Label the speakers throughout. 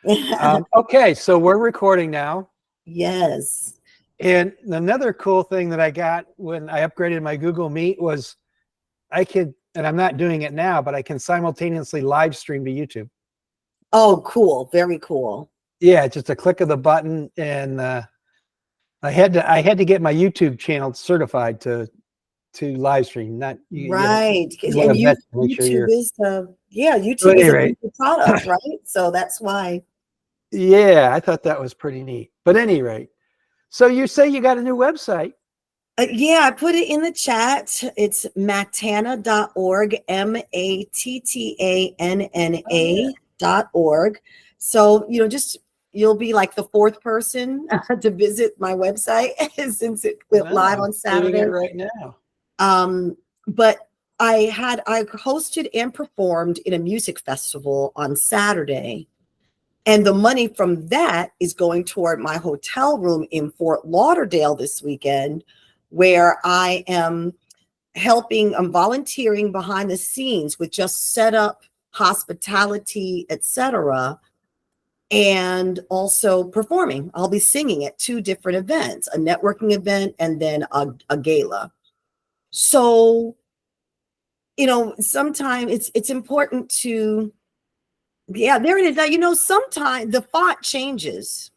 Speaker 1: Okay, so we're recording now.
Speaker 2: Yes.
Speaker 1: And another cool thing that I got when I upgraded my Google Meet was I could, and I'm not doing it now, but I can simultaneously live stream to YouTube.
Speaker 2: Oh, cool. Very cool.
Speaker 1: Yeah, just a click of the button, and I had to get my YouTube channel certified to live stream. Not
Speaker 2: Right.
Speaker 1: you want
Speaker 2: And
Speaker 1: to vet to make sure
Speaker 2: YouTube
Speaker 1: you're.
Speaker 2: is
Speaker 1: But
Speaker 2: YouTube
Speaker 1: at
Speaker 2: is
Speaker 1: any
Speaker 2: a
Speaker 1: rate,
Speaker 2: digital product, right? So that's why.
Speaker 1: yeah, I thought that was pretty neat. But at any rate, so you say you got a new website.
Speaker 2: Yeah, I put it in the chat. It's mattana.org,
Speaker 1: Oh yeah.
Speaker 2: MATTANNA.org. So, just you'll be like the fourth person to visit my website since it went
Speaker 1: No,
Speaker 2: live
Speaker 1: I'm
Speaker 2: on
Speaker 1: doing it
Speaker 2: Saturday.
Speaker 1: right now.
Speaker 2: But I hosted and performed in a music festival on Saturday. And the money from that is going toward my hotel room in Fort Lauderdale this weekend, where I am I'm volunteering behind the scenes with just setup, hospitality, etc., and also performing. I'll be singing at two different events, a networking event and then a gala. So, sometimes it's important to, yeah, there it is. Now, sometimes the font changes.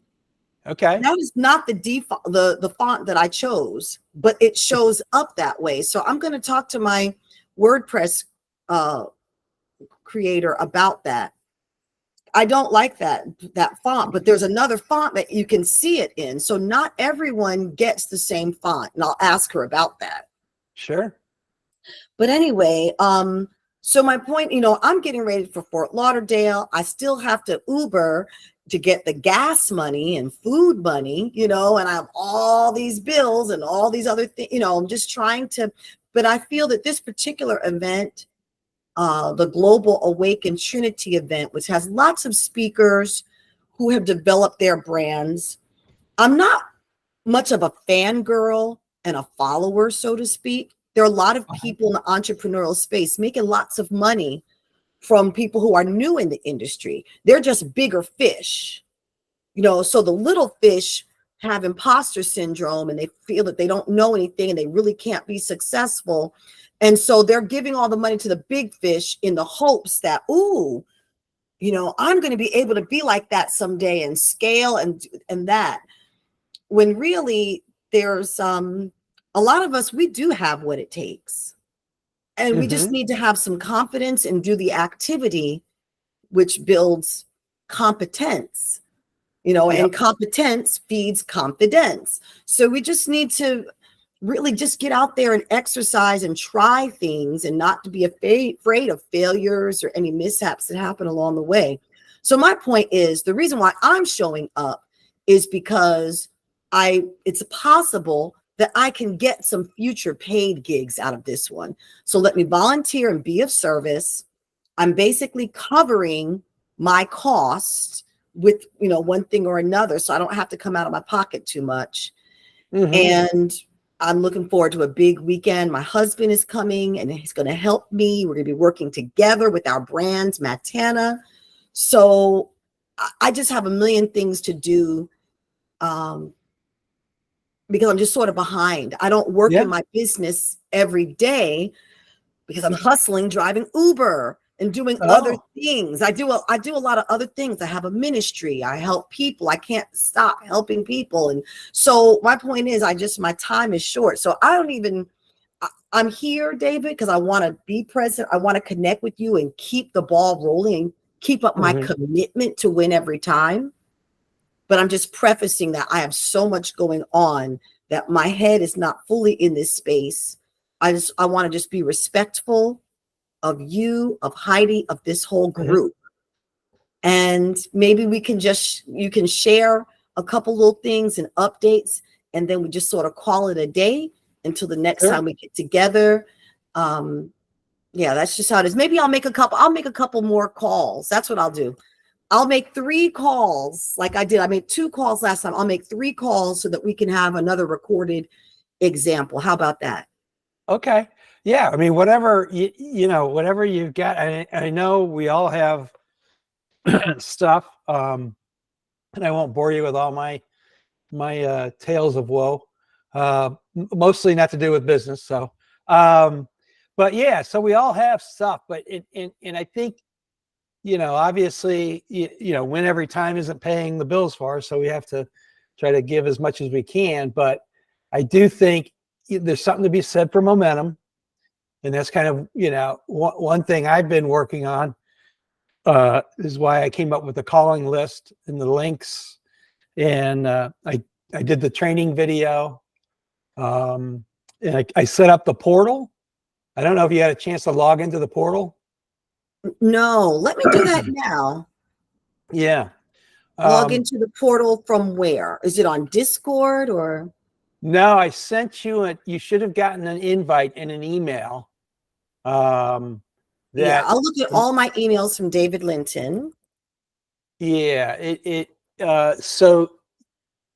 Speaker 1: Okay.
Speaker 2: That is not the default, the font that I chose, but it shows up that way. So I'm going to talk to my WordPress uh, creator about that. I don't like that font, but there's another font that you can see it in. So not everyone gets the same font, and I'll ask her about that.
Speaker 1: Sure.
Speaker 2: But anyway, so my point, I'm getting ready for Fort Lauderdale. I still have to Uber to get the gas money and food money, and I have all these bills and all these other things, I'm just trying to, but I feel that this particular event, the Global Awaken Trinity event, which has lots of speakers who have developed their brands. I'm not much of a fangirl and a follower, so to speak. There are a lot of people in the entrepreneurial space making lots of money from people who are new in the industry. They're just bigger fish, so the little fish have imposter syndrome and they feel that they don't know anything and they really can't be successful. And so they're giving all the money to the big fish in the hopes that, I'm going to be able to be like that someday and scale and that. When really there's a lot of us, we do have what it takes. And we just
Speaker 1: Mm-hmm.
Speaker 2: need to have some confidence and do the activity, which builds competence, and
Speaker 1: Yep.
Speaker 2: competence feeds confidence. So we just need to really just get out there and exercise and try things and not to be afraid of failures or any mishaps that happen along the way. So my point is, the reason why I'm showing up is because it's possible that I can get some future paid gigs out of this one. So let me volunteer and be of service. I'm basically covering my costs with, one thing or another. So I don't have to come out of my pocket too much.
Speaker 1: Mm-hmm.
Speaker 2: And I'm looking forward to a big weekend. My husband is coming and he's going to help me. We're going to be working together with our brands, Mattana. So I just have a million things to do because I'm just sort of behind. I don't work in
Speaker 1: Yeah.
Speaker 2: my business every day because I'm hustling, driving Uber and doing other
Speaker 1: Oh.
Speaker 2: things. I do a lot of other things. I have a ministry. I help people. I can't stop helping people. And so my point is, my time is short. So I'm here, David, because I want to be present. I want to connect with you and keep the ball rolling, keep up my
Speaker 1: Mm-hmm.
Speaker 2: commitment to win every time. But I'm just prefacing that I have so much going on that my head is not fully in this space. I want to just be respectful of you, of Heidi, of this whole
Speaker 1: Mm-hmm.
Speaker 2: group. And maybe you can share a couple little things and updates, and then we just sort of call it a day until the next
Speaker 1: Sure.
Speaker 2: time we get together. Yeah, that's just how it is. Maybe I'll make a couple more calls. That's what I'll do. I'll make 3 calls like I did. I made 2 calls last time. I'll make 3 calls so that we can have another recorded example. How about that?
Speaker 1: Okay. Yeah. I mean, whatever whatever you've got. I know we all have stuff And I won't bore you with all my tales of woe. Mostly not to do with business. So, but yeah, so we all have stuff, but and I think, obviously, WinEveryTime isn't paying the bills for us, so we have to try to give as much as we can. But I do think there's something to be said for momentum, and that's kind of one thing I've been working on. Is why I came up with the calling list and the links, and I did the training video, and I set up the portal. I don't know if you had a chance to log into the portal.
Speaker 2: No, let me do that now.
Speaker 1: Yeah.
Speaker 2: Log into the portal from where? Is it on Discord or?
Speaker 1: No, I sent you you should have gotten an invite in an email.
Speaker 2: Yeah, I'll look at all my emails from David Linton.
Speaker 1: Yeah, so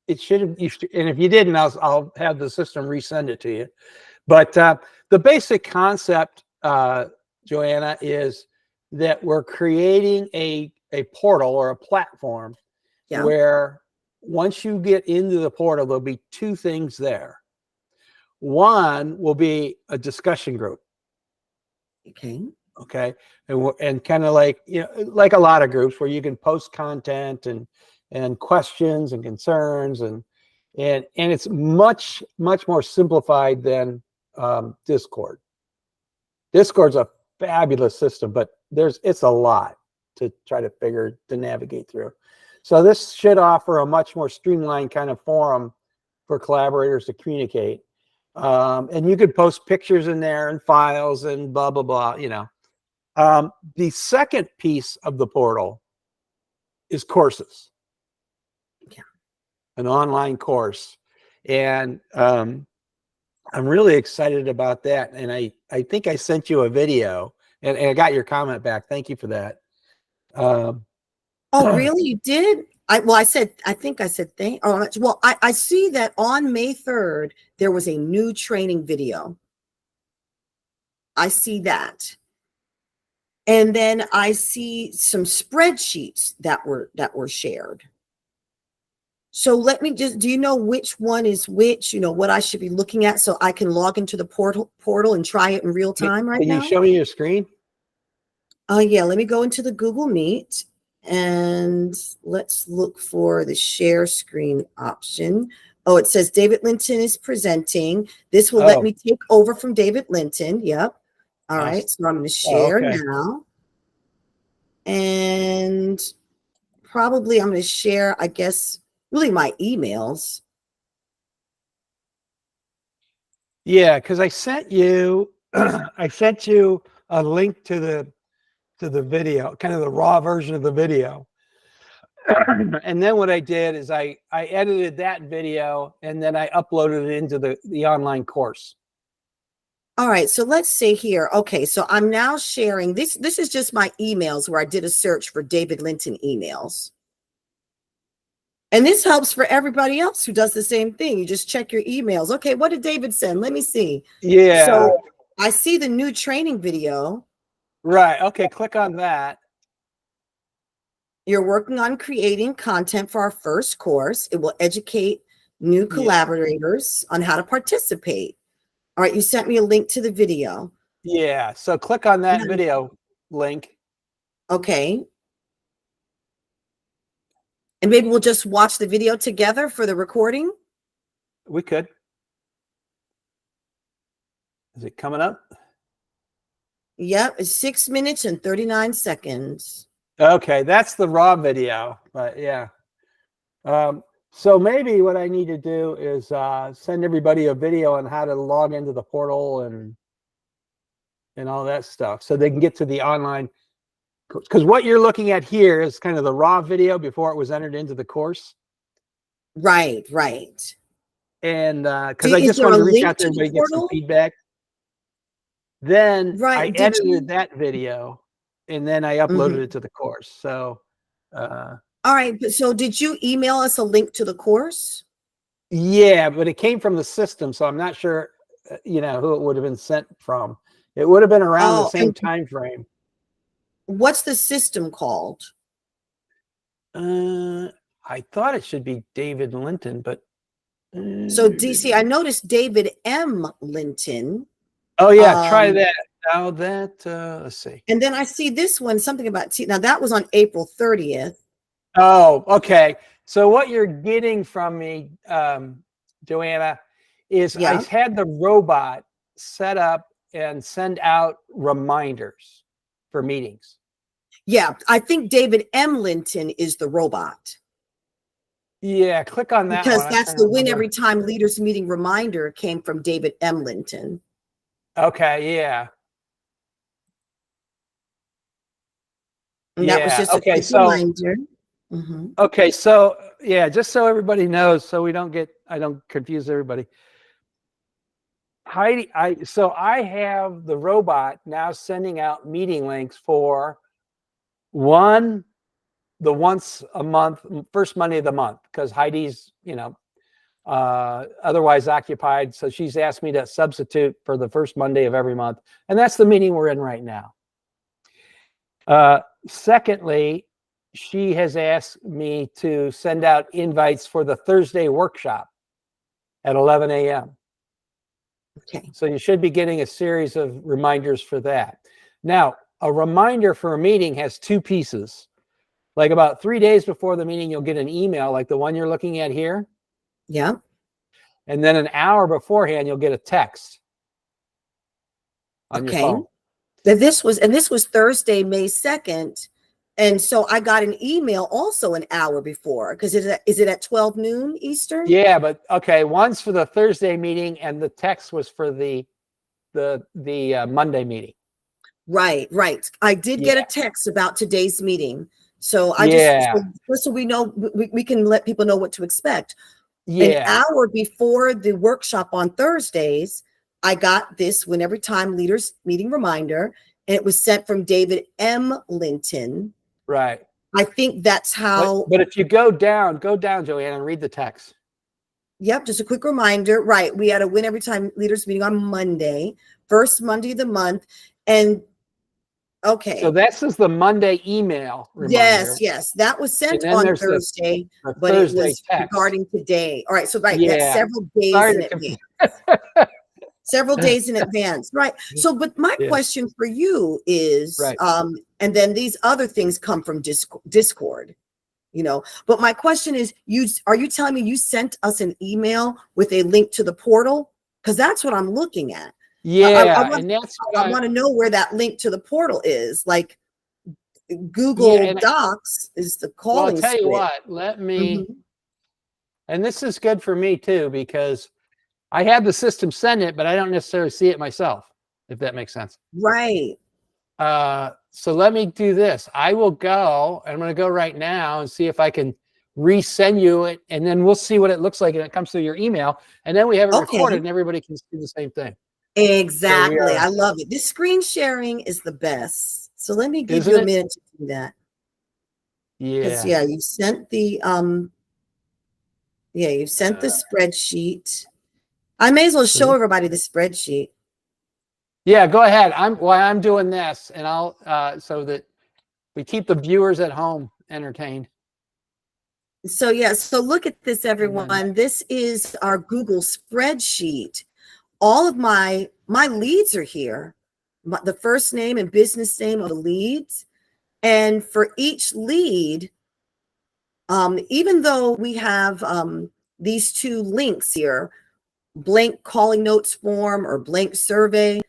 Speaker 1: it should have, and if you didn't, I'll have the system resend it to you. But the basic concept, Joanna, is that we're creating a portal or a platform where once you get into the portal, there'll be two things there. One will be a discussion group. Okay. And kind of like, like a lot of groups where you can post content and questions and concerns and it's much more simplified than Discord. Discord's a fabulous system, but it's a lot to try to navigate through. So this should offer a much more streamlined kind of forum for collaborators to communicate. And you could post pictures in there and files and blah, blah, blah, The second piece of the portal is courses. An online course. And I'm really excited about that. And I think I sent you a video and I got your comment back. Thank you for that.
Speaker 2: Oh, really? You did? I think I said thank. Oh, well, I see that on May 3rd, there was a new training video. I see that. And then I see some spreadsheets that were shared. So let me just, do you know which one is which, what I should be looking at so I can log into the portal and try it in real time right now?
Speaker 1: Can you show me your screen?
Speaker 2: Yeah, let me go into the Google Meet and let's look for the share screen option. Oh, it says David Linton is presenting. This will let me take over from David Linton. Yep. All right. So I'm going to share now. And probably I'm going to share, I guess, really my emails.
Speaker 1: Yeah, because I sent you a link to the video, kind of the raw version of the video. And then what I did is I edited that video and then I uploaded it into the online course.
Speaker 2: All right, so let's see here. Okay, so I'm now sharing this. This is just my emails where I did a search for David Linton emails. And this helps for everybody else who does the same thing. You just check your emails. Okay, what did David send? Let me see.
Speaker 1: Yeah.
Speaker 2: So I see the new training video.
Speaker 1: Right. Okay, click on that.
Speaker 2: You're working on creating content for our first course. It will educate new collaborators on how to participate. All right, you sent me a link to the video.
Speaker 1: Yeah, so click on that video link.
Speaker 2: Okay. And maybe we'll just watch the video together for the recording.
Speaker 1: We could. Is it coming up?
Speaker 2: Yep, it's 6 minutes and 39 seconds.
Speaker 1: Okay, that's the raw video, but yeah. So maybe what I need to do is send everybody a video on how to log into the portal and all that stuff so they can get to the online. Because what you're looking at here is kind of the raw video before it was entered into the course.
Speaker 2: Right, right.
Speaker 1: And because I just wanted to reach out to everybody and get some feedback. Then I edited that video and then I uploaded it to the course. So
Speaker 2: all right, but so did you email us a link to the course?
Speaker 1: Yeah, but it came from the system, so I'm not sure who it would have been sent from. It would have been around the same time frame.
Speaker 2: What's the system called?
Speaker 1: I thought it should be David Linton, but
Speaker 2: So DC, I noticed David M. Linton.
Speaker 1: oh yeah, try that. Now that let's see.
Speaker 2: And then I see this one, something about now that was on April 30th.
Speaker 1: Oh, okay. So what you're getting from me, Joanna, is I had the robot set up and send out reminders for meetings.
Speaker 2: Yeah, I think David M. Linton is the robot.
Speaker 1: Yeah, click on that
Speaker 2: because
Speaker 1: one.
Speaker 2: that's the WinEveryTime leaders meeting reminder came from David M. Linton.
Speaker 1: Okay, yeah.
Speaker 2: And that was just a quick reminder. Mm-hmm.
Speaker 1: Okay, so yeah, just so everybody knows, so we don't get, I don't confuse everybody. Heidi, so I have the robot now sending out meeting links for the once a month, first Monday of the month, because Heidi's, otherwise occupied. So she's asked me to substitute for the first Monday of every month. And that's the meeting we're in right now. Secondly, she has asked me to send out invites for the Thursday workshop at 11 a.m.
Speaker 2: Okay.
Speaker 1: So you should be getting a series of reminders for that. Now, a reminder for a meeting has two pieces. Like about 3 days before the meeting, you'll get an email like the one you're looking at here.
Speaker 2: Yeah.
Speaker 1: And then an hour beforehand, you'll get a text on your phone.
Speaker 2: This was Thursday, May 2nd. And so I got an email also an hour before, because is it at 12 noon Eastern?
Speaker 1: Yeah, but okay, one's for the Thursday meeting and the text was for the Monday meeting.
Speaker 2: Right. I did get a text about today's meeting. So I just so we know, we can let people know what to expect. An hour before the workshop on Thursdays, I got this WinEveryTime leaders meeting reminder, and it was sent from David M. Linton.
Speaker 1: Right.
Speaker 2: I think that's how.
Speaker 1: But if you go down, Joanna, and read the text.
Speaker 2: Yep, just a quick reminder. Right. We had a WinEveryTime leaders meeting on Monday, first Monday of the month. And okay.
Speaker 1: So this is the Monday email reminder.
Speaker 2: Yes. That was sent on Thursday, but it was regarding today. All right. So that's several days in advance. Several days in advance. Right. So, but my question for you is, and then these other things come from Discord, but my question is, are you telling me you sent us an email with a link to the portal? Because that's what I'm looking at.
Speaker 1: Yeah.
Speaker 2: I want to know where that link to the portal is. Like Google Docs is the calling.
Speaker 1: Well, I'll tell you what, let me, and this is good for me too, because I have the system send it, but I don't necessarily see it myself, if that makes sense.
Speaker 2: Right.
Speaker 1: So let me do this. I'm going to go right now and see if I can resend you it, and then we'll see what it looks like and it comes through your email, and then we have it recorded and everybody can see the same thing.
Speaker 2: Exactly. So I love it. This screen sharing is the best. So let me give you a minute to do that.
Speaker 1: Yeah.
Speaker 2: You sent the you sent the spreadsheet. I may as well show everybody the spreadsheet.
Speaker 1: Yeah, go ahead. I'm doing this, and I'll so that we keep the viewers at home entertained.
Speaker 2: So so look at this, everyone. This is our Google spreadsheet. All of my leads are here. The first name and business name of the leads, and for each lead, even though we have these two links here, blank calling notes form or blank survey,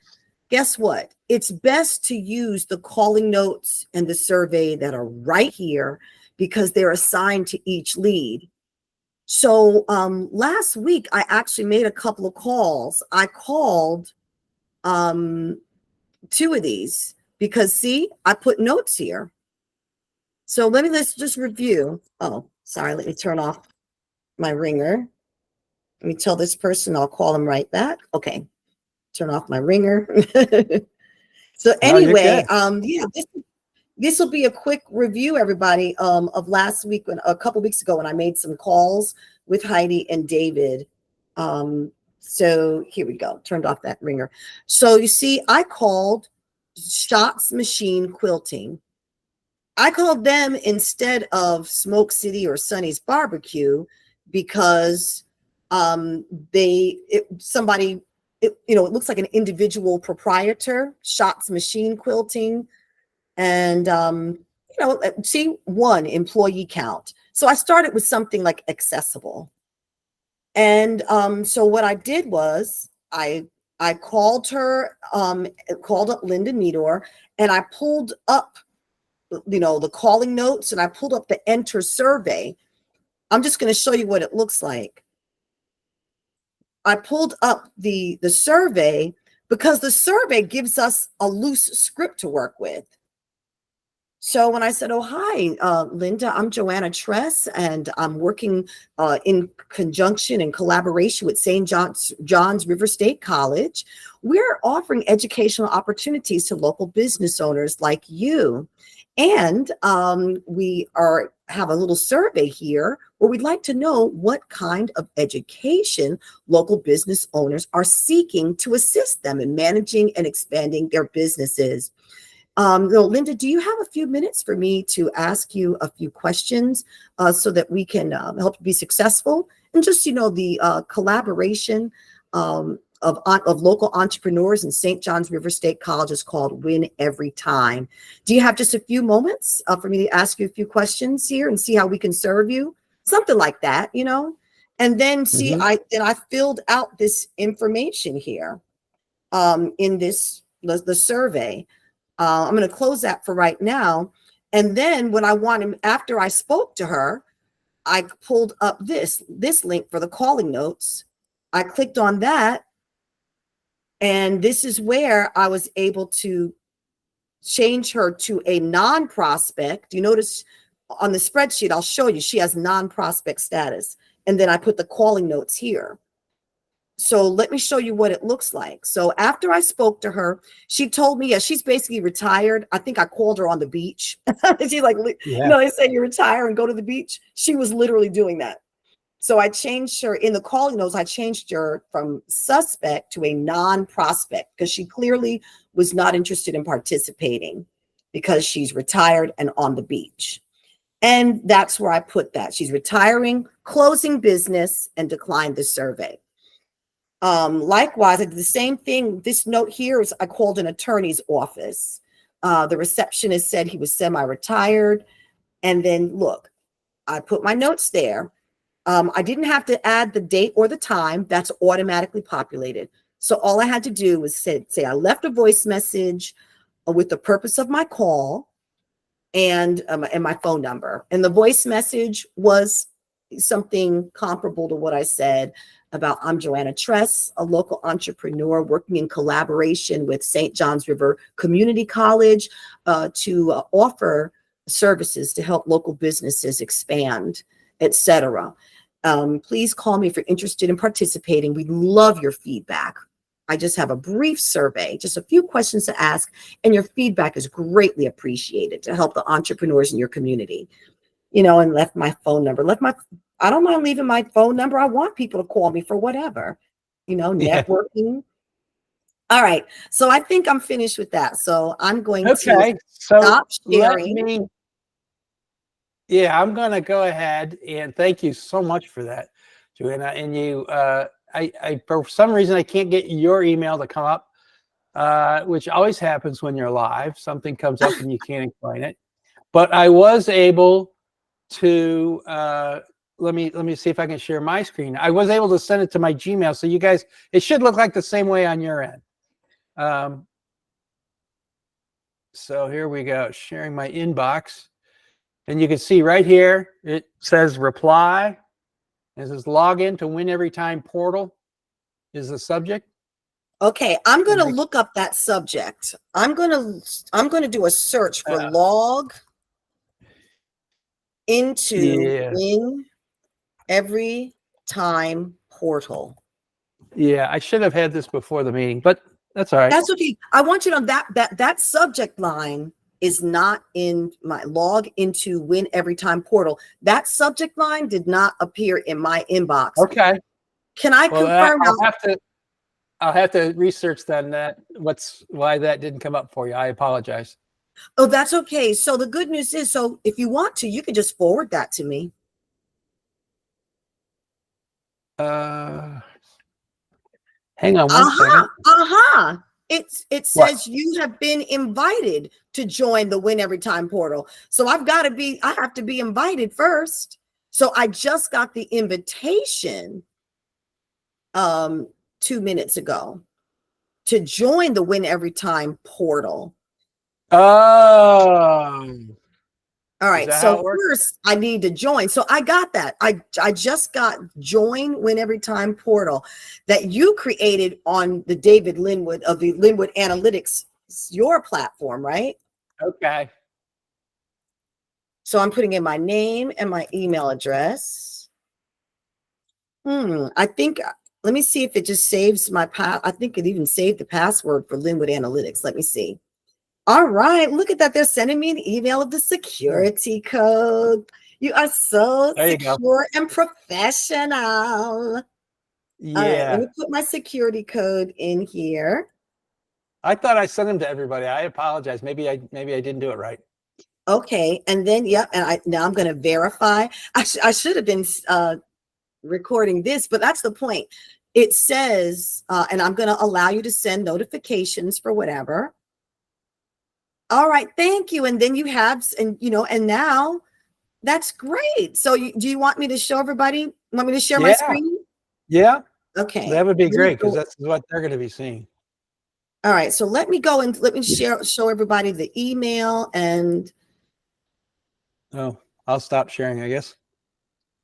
Speaker 2: guess what? It's best to use the calling notes and the survey that are right here because they're assigned to each lead. So last week, I actually made a couple of calls. I called two of these because, see, I put notes here. So let's just review. Oh, sorry. Let me turn off my ringer. Let me tell this person I'll call them right back. Okay. Turn off my ringer. So anyway, this will be a quick review, everybody, of last week, a couple weeks ago when I made some calls with Heidi and David. So here we go. Turned off that ringer. So you see, I called Shots Machine Quilting. I called them instead of Smoke City or Sonny's Barbecue because somebody, it looks like an individual proprietor, Shots Machine Quilting, and see, one employee count. So I started with something like accessible. And so what I did was I called her, called up Linda Meador, and I pulled up the calling notes, and I pulled up the enter survey. I'm just going to show you what it looks like. I pulled up the survey because the survey gives us a loose script to work with. So when I said, oh, hi, Linda, I'm Joanna Tress, and I'm working in conjunction and collaboration with St. John's River State College. We're offering educational opportunities to local business owners like you. And we have a little survey here where we'd like to know what kind of education local business owners are seeking to assist them in managing and expanding their businesses. Linda, do you have a few minutes for me to ask you a few questions so that we can help you be successful? And just, the collaboration of local entrepreneurs in St. John's River State College is called WinEveryTime. Do you have just a few moments for me to ask you a few questions here and see how we can serve you? Something like that, And then see, I filled out this information here in the survey. I'm going to close that for right now. And then when after I spoke to her, I pulled up this link for the calling notes. I clicked on that. And this is where I was able to change her to a non-prospect. You notice on the spreadsheet, I'll show you, she has non-prospect status. And then I put the calling notes here. So let me show you what it looks like. So after I spoke to her, she told me, she's basically retired. I think I called her on the beach. She's like, they say you retire and go to the beach. She was literally doing that. So I changed her in the calling notes. I changed her from suspect to a non-prospect because she clearly was not interested in participating because she's retired and on the beach. And that's where I put that. She's retiring, closing business, and declined the survey. Likewise, I did the same thing. This note here is I called an attorney's office. The receptionist said he was semi-retired. And then look, I put my notes there. I didn't have to add the date or the time. That's automatically populated. So all I had to do was say I left a voice message with the purpose of my call and my phone number. And the voice message was something comparable to what I said about I'm Joanna Tress, a local entrepreneur working in collaboration with St. John's River Community College to offer services to help local businesses expand, etc. Please call me if you're interested in participating. We'd love your feedback. I just have a brief survey, just a few questions to ask, and your feedback is greatly appreciated to help the entrepreneurs in your community. And left my phone number, I don't mind leaving my phone number. I want people to call me for whatever, networking. All right. So I think I'm finished with that. So I'm going to stop sharing.
Speaker 1: I'm going to go ahead and thank you so much for that, Joanna. And you, I for some reason, I can't get your email to come up, which always happens when you're live. Something comes up and you can't explain it. But I was able to, let me see if I can share my screen. I was able to send it to my Gmail. So you guys, it should look like the same way on your end. So here we go, sharing my inbox. And you can see right here, it says reply. It says log in to WinEveryTime portal is the subject.
Speaker 2: Okay, I'm going to look up that subject. I'm going to do a search for log into WinEveryTime portal.
Speaker 1: Yeah, I should have had this before the meeting, but that's all right.
Speaker 2: That's okay. I want you to know that subject line is not in my log into WinEveryTime portal. That subject line did not appear in my inbox.
Speaker 1: Okay.
Speaker 2: Can I confirm?
Speaker 1: I'll have to research then why that didn't come up for you. I apologize.
Speaker 2: Oh, that's okay. So the good news is, so if you want to, you can just forward that to me.
Speaker 1: Hang on one second.
Speaker 2: It
Speaker 1: What?
Speaker 2: says you have been invited to join the Win Every Time portal. So I have to be invited first. So I just got the invitation 2 minutes ago to join the Win Every Time portal.
Speaker 1: Oh,
Speaker 2: All
Speaker 1: is
Speaker 2: right.
Speaker 1: that how
Speaker 2: So
Speaker 1: it works?
Speaker 2: first I need to join. So I got that. I just got join Win Every Time portal that you created on the David Linwood of the Linwood Analytics, your platform, right?
Speaker 1: Okay.
Speaker 2: So I'm putting in my name and my email address. I think, let me see if it just saves my I think it even saved the password for Linwood Analytics. Let me see. All right, look at that. They're sending me an email of the security code. You are so
Speaker 1: There you go.
Speaker 2: secure and professional. All right, let
Speaker 1: Yeah.
Speaker 2: me put my security code in here.
Speaker 1: I thought I sent them to everybody. I apologize. Maybe I didn't do it right.
Speaker 2: Okay, and then yep, and now I'm going to verify. I should have been recording this, but that's the point. It says, and I'm going to allow you to send notifications for whatever. All right, thank you. And then you have, and and now that's great. So do you want me to show everybody? Want me to share my
Speaker 1: Yeah.
Speaker 2: screen?
Speaker 1: Yeah.
Speaker 2: Okay.
Speaker 1: That would be
Speaker 2: Let me
Speaker 1: great because
Speaker 2: go.
Speaker 1: that's what they're going to be seeing.
Speaker 2: All right. So let me go and let me show everybody the email and
Speaker 1: Oh, I'll stop sharing, I guess.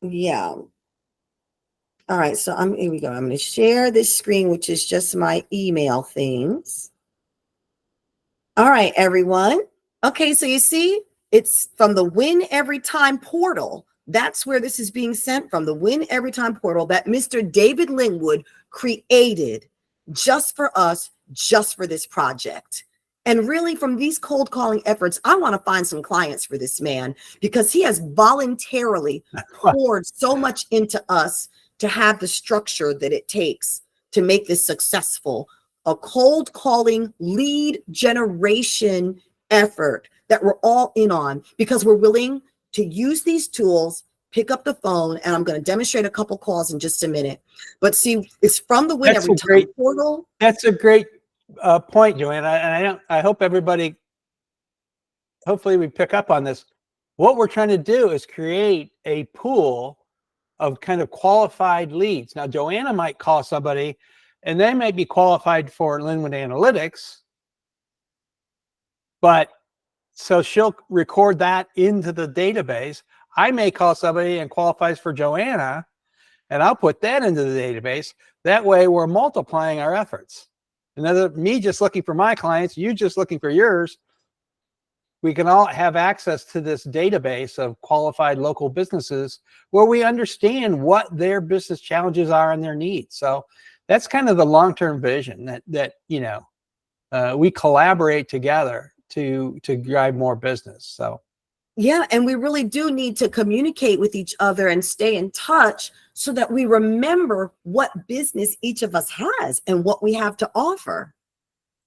Speaker 2: yeah. All right. So here we go. I'm going to share this screen, which is just my email things. All right, everyone. Okay. So you see, it's from the Win Every Time portal. That's where this is being sent from, the Win Every Time portal that Mr. David Linwood created just for us, just for this project. And really, from these cold calling efforts, I want to find some clients for this man because he has voluntarily poured so much into us to have the structure that it takes to make this successful. A cold calling lead generation effort that we're all in on because we're willing to use these tools, pick up the phone, and I'm going to demonstrate a couple calls in just a minute. But see, it's from the Win Every Time portal.
Speaker 1: That's a great point, Joanna. And I hope everybody, hopefully we pick up on this. What we're trying to do is create a pool of kind of qualified leads. Now, Joanna might call somebody and they might be qualified for Linwood Analytics, but so she'll record that into the database. I may call somebody and qualifies for Joanna, and I'll put that into the database. That way we're multiplying our efforts. Another me just looking for my clients, you just looking for yours. We can all have access to this database of qualified local businesses where we understand what their business challenges are and their needs. So that's kind of the long-term vision that we collaborate together to drive more business. So
Speaker 2: yeah, and we really do need to communicate with each other and stay in touch so that we remember what business each of us has and what we have to offer.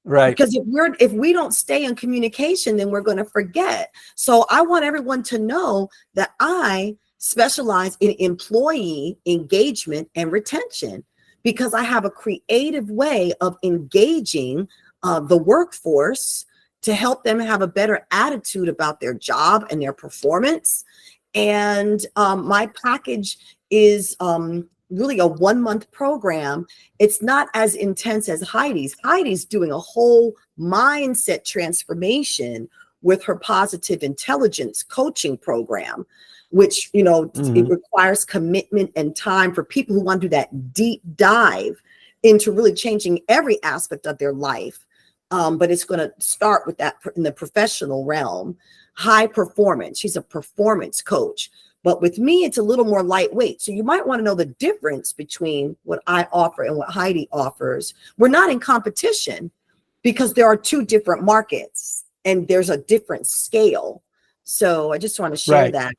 Speaker 1: right.
Speaker 2: Because if we don't stay in communication, then we're going to forget. So I want everyone to know that I specialize in employee engagement and retention because I have a creative way of engaging the workforce to help them have a better attitude about their job and their performance. And my package is really a 1-month program. It's not as intense as Heidi's. Heidi's doing a whole mindset transformation with her positive intelligence coaching program, which, it requires commitment and time for people who want to do that deep dive into really changing every aspect of their life. But it's going to start with that in the professional realm. High performance. She's a performance coach. But with me, it's a little more lightweight. So you might want to know the difference between what I offer and what Heidi offers. We're not in competition because there are two different markets and there's a different scale. So I just want to share that.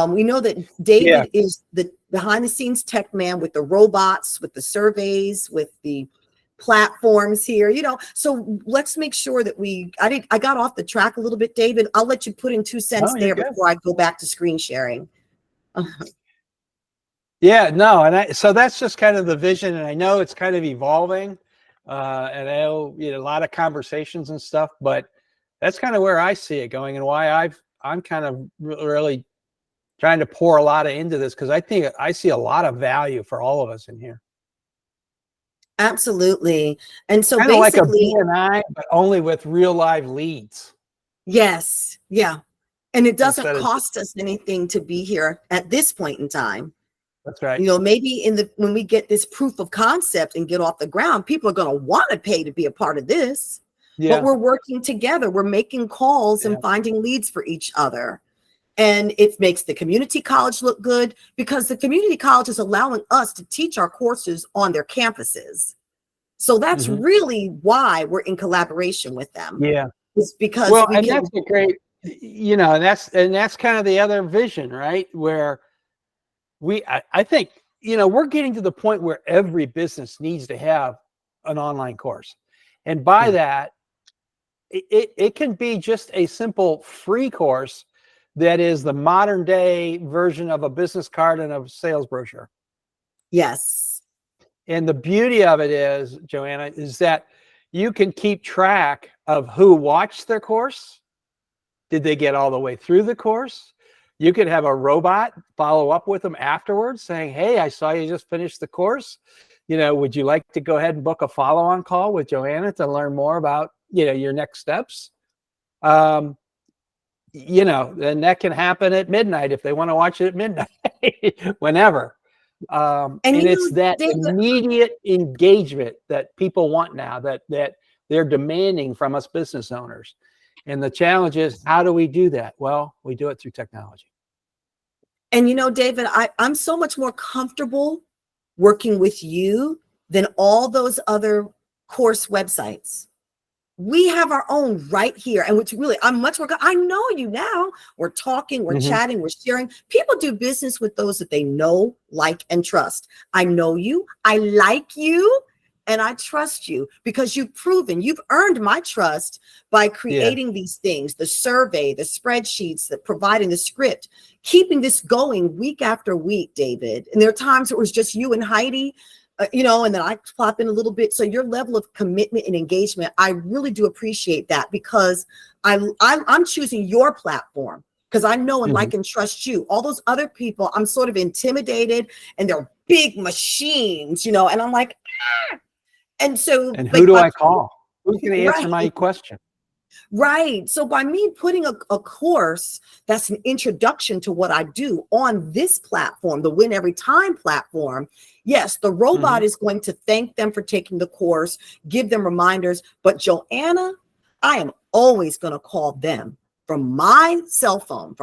Speaker 2: We know that David is the behind the scenes tech man with the robots, with the surveys, with the platforms here, so let's make sure that I got off the track a little bit, David. I'll let you put in 2 cents
Speaker 1: Oh, you're
Speaker 2: there
Speaker 1: good.
Speaker 2: before I go back to screen sharing.
Speaker 1: Yeah, no, so that's just kind of the vision, and I know it's kind of evolving, and I know, a lot of conversations and stuff, but that's kind of where I see it going, and why I'm kind of really trying to pour a lot into this, because I think I see a lot of value for all of us in here.
Speaker 2: Absolutely. And so
Speaker 1: Kind of like a
Speaker 2: basically,
Speaker 1: BNI, but only with real live leads.
Speaker 2: yes, yeah. And it doesn't
Speaker 1: Instead of
Speaker 2: cost us anything to be here at this point in time.
Speaker 1: That's right.
Speaker 2: Maybe when we get this proof of concept and get off the ground, people are going to want to pay to be a part of this.
Speaker 1: Yeah.
Speaker 2: But we're working together. We're making calls and finding leads for each other. And it makes the community college look good, because the community college is allowing us to teach our courses on their campuses. So that's really why we're in collaboration with them.
Speaker 1: Yeah.
Speaker 2: It's because
Speaker 1: that's a great, and that's kind of the other vision, right? Where I think, we're getting to the point where every business needs to have an online course. And by that, it can be just a simple free course that is the modern day version of a business card and a sales brochure.
Speaker 2: Yes.
Speaker 1: And the beauty of it is, Joanna, is that you can keep track of who watched their course. Did they get all the way through the course? You could have a robot follow up with them afterwards saying, hey, I saw you just finished the course. Would you like to go ahead and book a follow-on call with Joanna to learn more about, your next steps? And that can happen at midnight if they want to watch it at midnight, whenever. And it's that immediate engagement that people want now, that they're demanding from us business owners. And the challenge is, how do we do that? Well, we do it through technology.
Speaker 2: And David, I'm so much more comfortable working with you than all those other course websites. We have our own right here. And which really, I'm much more, I know you now. We're talking, we're chatting, we're sharing. People do business with those that they know, like, and trust. I know you, I like you, and I trust you because you've earned my trust by creating these things, the survey, the spreadsheets, providing the script, keeping this going week after week, David. And there are times it was just you and Heidi, and then I pop in a little bit. So your level of commitment and engagement, I really do appreciate that, because I'm choosing your platform because I know and like and trust you. All those other people, I'm sort of intimidated, and they're big machines, and I'm like, ah. And so,
Speaker 1: and who do I call? Who's going to answer my question?
Speaker 2: Right. So by me putting a course that's an introduction to what I do on this platform, the WinEveryTime platform, yes, the robot is going to thank them for taking the course, give them reminders. But Joanna, I am always going to call them from my cell phone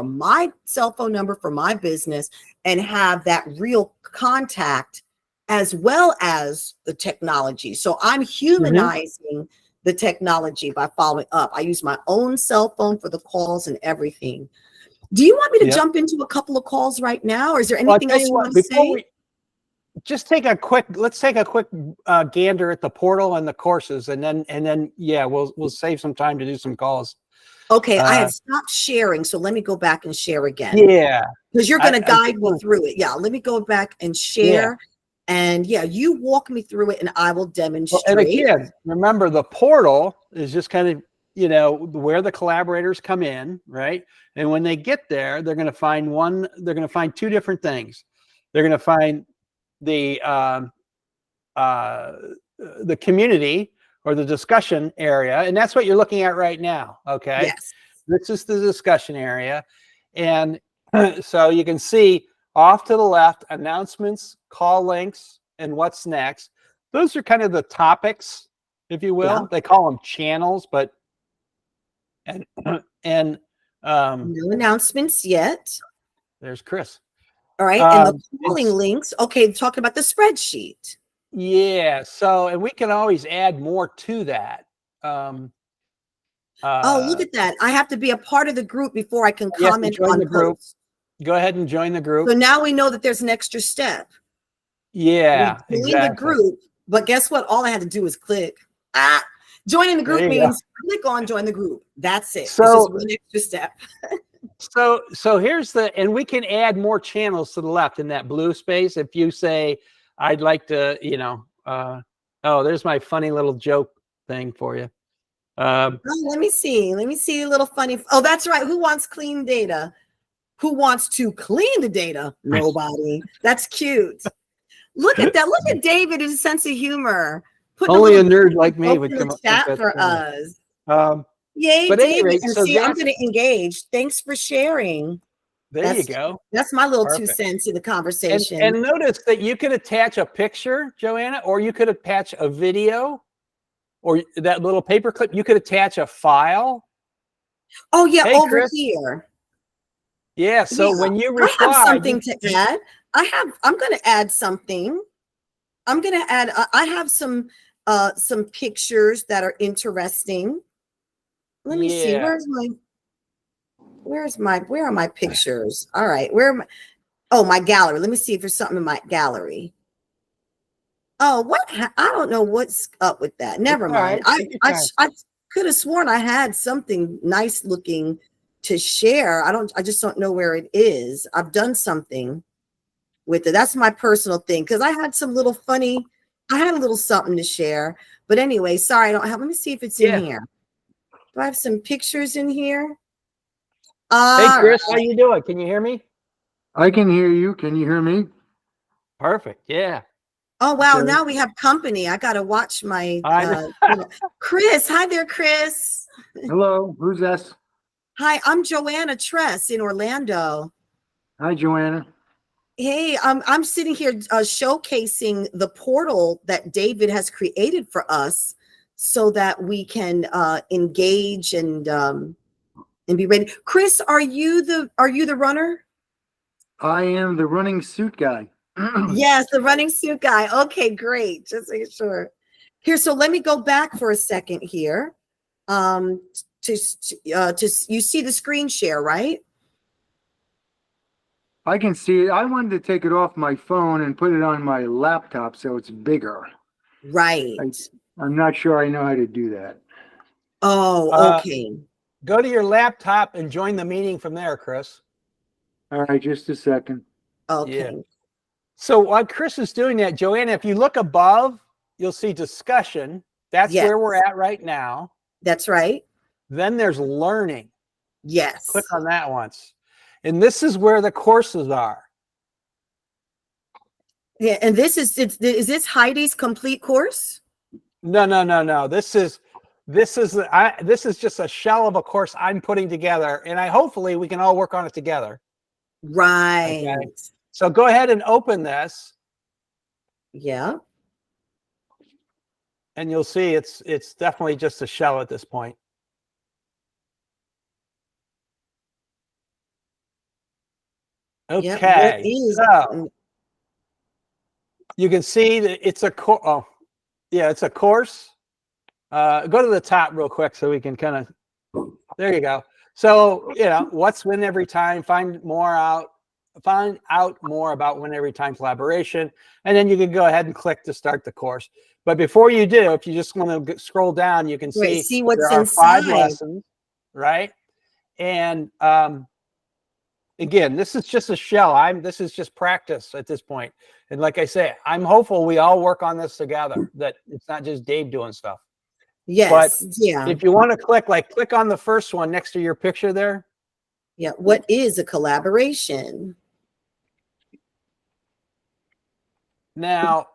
Speaker 2: number for my business, and have that real contact as well as the technology. So I'm humanizing the technology by following up. I use my own cell phone for the calls and everything. Do you want me to jump into a couple of calls right now, or is there anything else you want to say?
Speaker 1: Let's take a quick gander at the portal and the courses, and then we'll save some time to do some calls.
Speaker 2: Okay, I have stopped sharing, so let me go back and share again.
Speaker 1: Yeah,
Speaker 2: because you're going to guide me through it. Yeah, let me go back and share. And you walk me through it and I will demonstrate.
Speaker 1: And again, remember, the portal is just kind of, where the collaborators come in, right? And when they get there, they're going to find two different things. They're going to find the community or the discussion area. And that's what you're looking at right now. Okay.
Speaker 2: Yes.
Speaker 1: This is the discussion area. And so you can see off to the left, announcements, call links, and what's next. Those are kind of the topics, if you will. Yeah. They call them channels, but no
Speaker 2: announcements yet.
Speaker 1: There's Chris.
Speaker 2: All right, and the calling links. Okay, talking about the spreadsheet.
Speaker 1: Yeah. So, and we can always add more to that.
Speaker 2: Oh, look at that! I have to be a part of the group before I can comment on the group.
Speaker 1: Go ahead and join the group.
Speaker 2: So now we know that there's an extra step.
Speaker 1: Yeah,
Speaker 2: exactly. The group, But guess what? All I had to do was click. Joining the group means click on join the group. That's it.
Speaker 1: So,
Speaker 2: it's just one extra step.
Speaker 1: so here's and we can add more channels to the left in that blue space. If you say, I'd like to, oh, there's my funny little joke thing for you.
Speaker 2: Let me see a little funny. Oh, that's right. Who wants clean data? Who wants to clean the data? Nobody. That's cute. Look at that. Look at David, his sense of humor.
Speaker 1: Only a nerd like me would come
Speaker 2: up
Speaker 1: up
Speaker 2: with that for us. Yay,
Speaker 1: but
Speaker 2: David.
Speaker 1: anyway,
Speaker 2: And
Speaker 1: so
Speaker 2: see, I'm going to engage. Thanks for sharing.
Speaker 1: There you go.
Speaker 2: That's my little 2 cents in the conversation.
Speaker 1: And notice that you could attach a picture, Joanna, or you could attach a video, or that little paper clip. You could attach a file.
Speaker 2: Oh yeah,
Speaker 1: hey,
Speaker 2: over
Speaker 1: Chris.
Speaker 2: here.
Speaker 1: Yeah. So when you reply,
Speaker 2: I have something to add. I'm going to add something. I'm going to add. I have some pictures that are interesting. Let me see. Where are my pictures? All right. My gallery. Let me see if there's something in my gallery. Oh, what? I don't know what's up with that. Never mind. I could have sworn I had something nice looking to share. I just don't know where it is. I've done something with it. That's my personal thing, because I had a little something to share. But anyway, sorry, I don't have. Let me see if it's in here. Do I have some pictures in here?
Speaker 1: Hey, Chris, how you doing? Can you hear me?
Speaker 3: I can hear you. Can you hear me?
Speaker 1: Perfect. Yeah.
Speaker 2: Oh, wow. Okay. Now we have company. I got to watch my Chris. Hi there, Chris.
Speaker 3: Hello. Who's this?
Speaker 2: Hi, I'm Joanna Tress in Orlando.
Speaker 3: Hi, Joanna.
Speaker 2: Hey, I'm sitting here showcasing the portal that David has created for us so that we can engage and be ready. Chris, are you the runner?
Speaker 3: I am the running suit guy.
Speaker 2: Yes, the running suit guy. Okay, great. Just make sure. Here, so let me go back for a second here. To you see the screen share, right?
Speaker 3: I can see it. I wanted to take it off my phone and put it on my laptop so it's bigger.
Speaker 2: Right.
Speaker 3: I'm not sure I know how to do that.
Speaker 2: Oh, okay.
Speaker 1: Go to your laptop and join the meeting from there, Chris.
Speaker 3: All right, just a second.
Speaker 2: Okay.
Speaker 1: Yeah. So while Chris is doing that, Joanna, if you look above, you'll see discussion. That's where we're at right now.
Speaker 2: That's right.
Speaker 1: Then there's learning.
Speaker 2: Yes.
Speaker 1: Click on that once. And this is where the courses are.
Speaker 2: Yeah, and is this Heidi's complete course?
Speaker 1: No. This is just a shell of a course I'm putting together, and hopefully we can all work on it together.
Speaker 2: Right.
Speaker 1: Okay. So go ahead and open this.
Speaker 2: Yeah.
Speaker 1: And you'll see it's definitely just a shell at this point. Okay.
Speaker 2: Yep,
Speaker 1: so you can see that it's a course. Oh, yeah, it's a course. Go to the top real quick so we can kind of. There you go. So what's WinEveryTime? Find out more about WinEveryTime collaboration, and then you can go ahead and click to start the course. But before you do, if you just want to scroll down, you can see
Speaker 2: what's
Speaker 1: there are
Speaker 2: inside.
Speaker 1: 5 lessons, right? And again, this is just a shell. This is just practice at this point. And like I say, I'm hopeful we all work on this together, that it's not just Dave doing stuff.
Speaker 2: Yes.
Speaker 1: But
Speaker 2: yeah.
Speaker 1: If you want to click on the first one next to your picture there.
Speaker 2: Yeah. What is a collaboration?
Speaker 1: Now,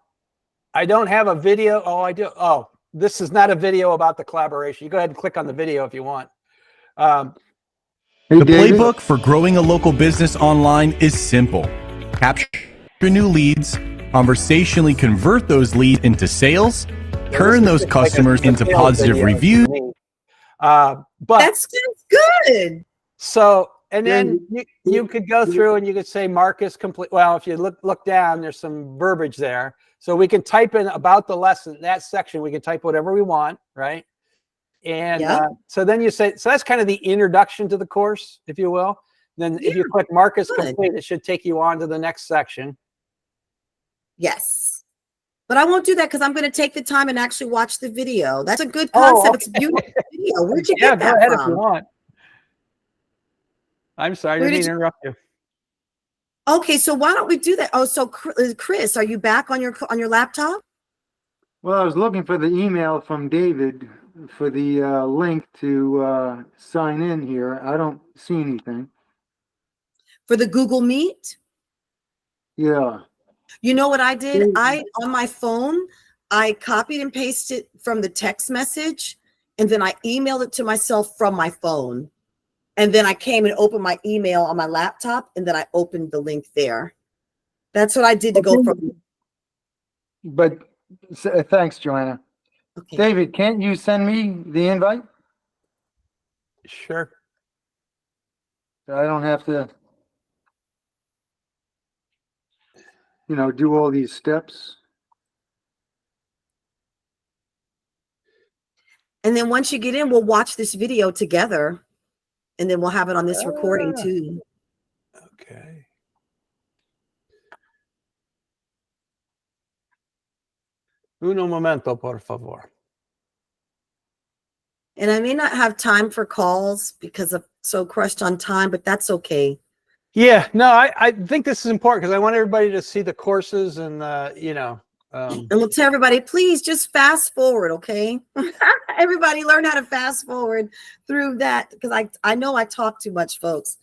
Speaker 1: I don't have a video. Oh, I do. Oh, this is not a video about the collaboration. You go ahead and click on the video if you want.
Speaker 3: Hey,
Speaker 4: the
Speaker 3: David.
Speaker 4: playbook for growing a local business online is simple. Capture new leads, conversationally convert those leads into sales, turn those customers into positive reviews.
Speaker 1: But
Speaker 2: that's good.
Speaker 1: So, and then you could go through and you could say mark is complete. Well, if you look down, there's some verbiage there. So we can type in about the lesson, that section, we can type whatever we want, right? And so then you say, so that's kind of the introduction to the course, if you will. Then if you click mark is complete, it should take you on to the next section.
Speaker 2: Yes. But I won't do that because I'm going to take the time and actually watch the video. That's a good
Speaker 1: Oh,
Speaker 2: concept.
Speaker 1: okay.
Speaker 2: It's a beautiful video. Where'd you
Speaker 1: Yeah,
Speaker 2: get
Speaker 1: go
Speaker 2: that
Speaker 1: ahead if you
Speaker 2: from?
Speaker 1: want. I'm sorry, I
Speaker 2: Where
Speaker 1: didn't
Speaker 2: did
Speaker 1: mean to interrupt you.
Speaker 2: Okay, so why don't we do that? Oh, so Chris, are you back on your laptop?
Speaker 3: Well, I was looking for the email from David for the link to sign in here. I don't see anything.
Speaker 2: For the Google Meet?
Speaker 3: Yeah.
Speaker 2: You know what I did? On my phone, I copied and pasted from the text message, and then I emailed it to myself from my phone. And then I came and opened my email on my laptop, and then I opened the link there. That's what I did to go from.
Speaker 3: But thanks, Joanna.
Speaker 2: Okay.
Speaker 3: David, can't you send me the invite?
Speaker 1: Sure.
Speaker 3: So I don't have to, do all these steps.
Speaker 2: And then once you get in, we'll watch this video together, and then we'll have it on this recording too.
Speaker 1: Okay. Uno momento, por favor.
Speaker 2: And I may not have time for calls because I'm so crushed on time, but that's okay.
Speaker 1: Yeah, no, I think this is important because I want everybody to see the courses and,
Speaker 2: And we'll tell everybody, please just fast forward, okay? Everybody learn how to fast forward through that because I know I talk too much, folks.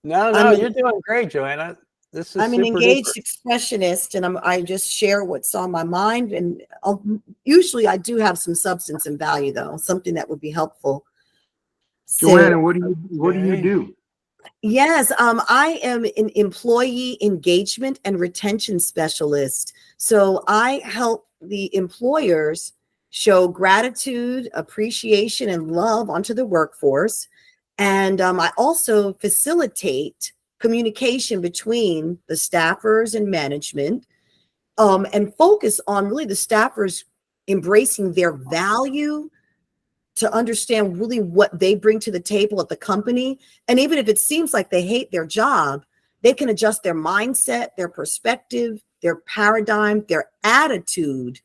Speaker 1: No, you're doing great, Joanna. This is
Speaker 2: I'm an
Speaker 1: super
Speaker 2: engaged
Speaker 1: duper.
Speaker 2: expressionist, and I just share what's on my mind. And usually I do have some substance and value, though, something that would be helpful.
Speaker 3: Joanna, what do you do?
Speaker 2: Yes, I am an employee engagement and retention specialist. So I help the employers show gratitude, appreciation, and love onto the workforce. And I also facilitate communication between the staffers and management, and focus on really the staffers embracing their value to understand really what they bring to the table at the company. And even if it seems like they hate their job, they can adjust their mindset, their perspective, their paradigm, their attitude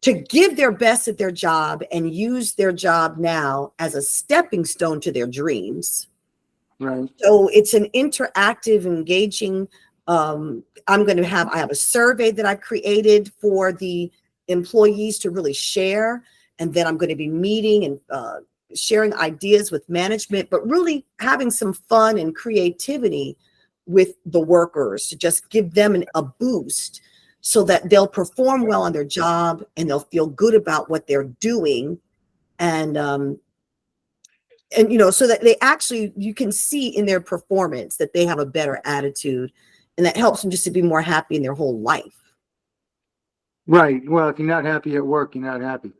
Speaker 2: to give their best at their job and use their job now as a stepping stone to their dreams.
Speaker 3: Right.
Speaker 2: So it's an interactive, engaging, I have a survey that I've created for the employees to really share. And then I'm going to be meeting and sharing ideas with management, but really having some fun and creativity with the workers to just give them a boost so that they'll perform well on their job and they'll feel good about what they're doing. And so that they actually, you can see in their performance that they have a better attitude, and that helps them just to be more happy in their whole life.
Speaker 3: Right. Well, if you're not happy at work, you're not happy.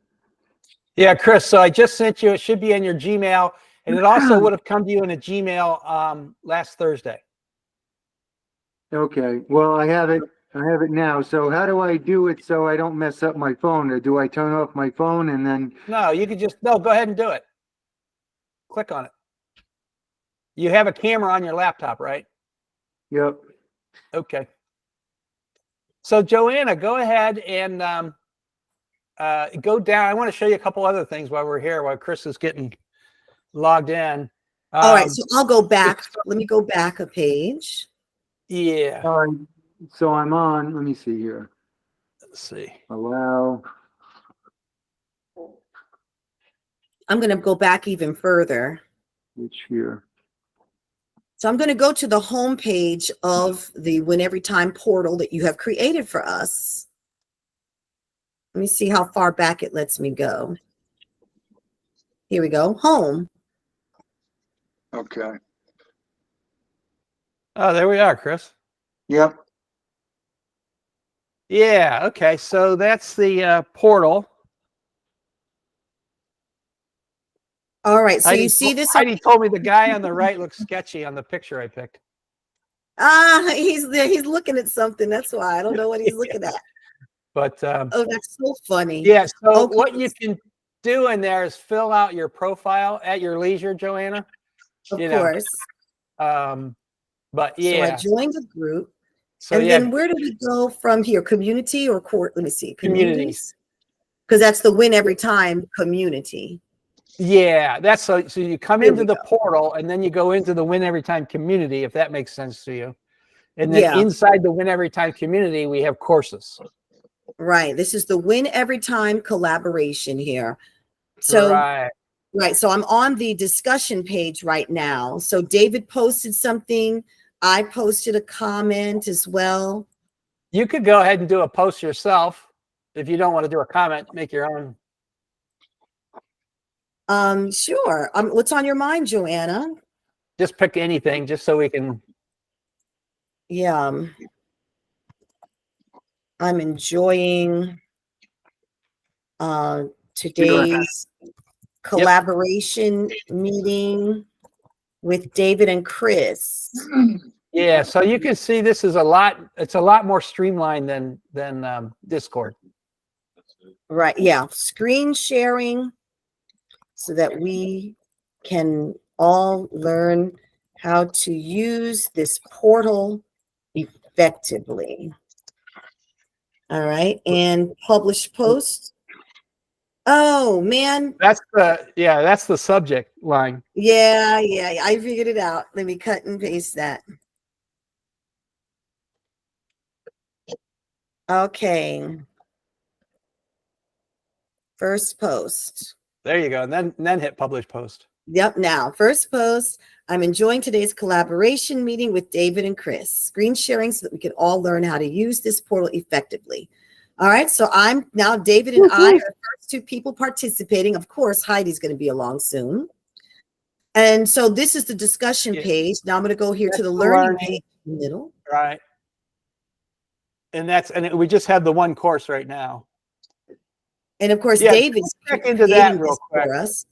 Speaker 1: Yeah, Chris, so I just sent you, it should be in your Gmail, and it also would have come to you in a Gmail last Thursday.
Speaker 3: Okay. Well, I have it now. So how do I do it so I don't mess up my phone? Or do I turn off my phone and then?
Speaker 1: No, you could go ahead and do it. Click on it. You have a camera on your laptop, right?
Speaker 3: Yep.
Speaker 1: Okay. So Joanna, go ahead and go down. I want to show you a couple other things while we're here, while Chris is getting logged in.
Speaker 2: All right, so I'll go back. Let me go back a page.
Speaker 1: Yeah.
Speaker 3: All right. So I'm on. Let me see here.
Speaker 1: Let's see.
Speaker 3: Allow.
Speaker 2: I'm going to go back even further.
Speaker 3: Which here?
Speaker 2: So I'm going to go to the home page of the WinEveryTime portal that you have created for us. Let me see how far back it lets me go. Here we go. Home.
Speaker 3: Okay.
Speaker 1: Oh, there we are, Chris.
Speaker 3: Yep.
Speaker 1: Yeah. Okay. So that's the portal.
Speaker 2: All right. So you see this?
Speaker 1: Heidi told me the guy on the right looks sketchy on the picture I picked.
Speaker 2: He's there. He's looking at something. That's why I don't know what he's looking at.
Speaker 1: But
Speaker 2: oh, that's so funny.
Speaker 1: Yeah. So
Speaker 2: okay.
Speaker 1: what you can do in there is fill out your profile at your leisure, Joanna.
Speaker 2: Of course.
Speaker 1: But yeah.
Speaker 2: So I joined the group.
Speaker 1: So
Speaker 2: and
Speaker 1: yeah,
Speaker 2: then where do we go from here? Community or court? Let me see.
Speaker 1: Communities.
Speaker 2: Because that's the Win Every Time community.
Speaker 1: yeah, that's so you come
Speaker 2: Here
Speaker 1: into
Speaker 2: we
Speaker 1: the
Speaker 2: go.
Speaker 1: portal and then you go into the Win Every Time community, if that makes sense to you. And then
Speaker 2: Yeah.
Speaker 1: inside the Win Every Time community, we have courses.
Speaker 2: Right. This is the Win Every Time collaboration here. So, right. So I'm on the discussion page right now. So David posted something. I posted a comment as well.
Speaker 1: You could go ahead and do a post yourself. If you don't want to do a comment, make your own.
Speaker 2: Sure. What's on your mind, Joanna?
Speaker 1: Just pick anything just so we can.
Speaker 2: Yeah. I'm enjoying today's collaboration meeting with David and Chris.
Speaker 1: Yeah, so you can see this is it's a lot more streamlined than Discord.
Speaker 2: Right. Yeah. Screen sharing so that we can all learn how to use this portal effectively. All right. And publish posts. Oh man.
Speaker 1: That's the subject line.
Speaker 2: Yeah. I figured it out. Let me cut and paste that. Okay. First post.
Speaker 1: There you go. And then hit publish post.
Speaker 2: Yep. Now, first post. I'm enjoying today's collaboration meeting with David and Chris. Screen sharing so that we can all learn how to use this portal effectively. All right. So I'm now David and I are the first two people participating. Of course, Heidi's going to be along soon. And so this is the discussion page. Now I'm going to go here to the learning page in the middle.
Speaker 1: Right. And we just have the one course right now.
Speaker 2: And of course, David's
Speaker 1: check into that real quick
Speaker 2: for us.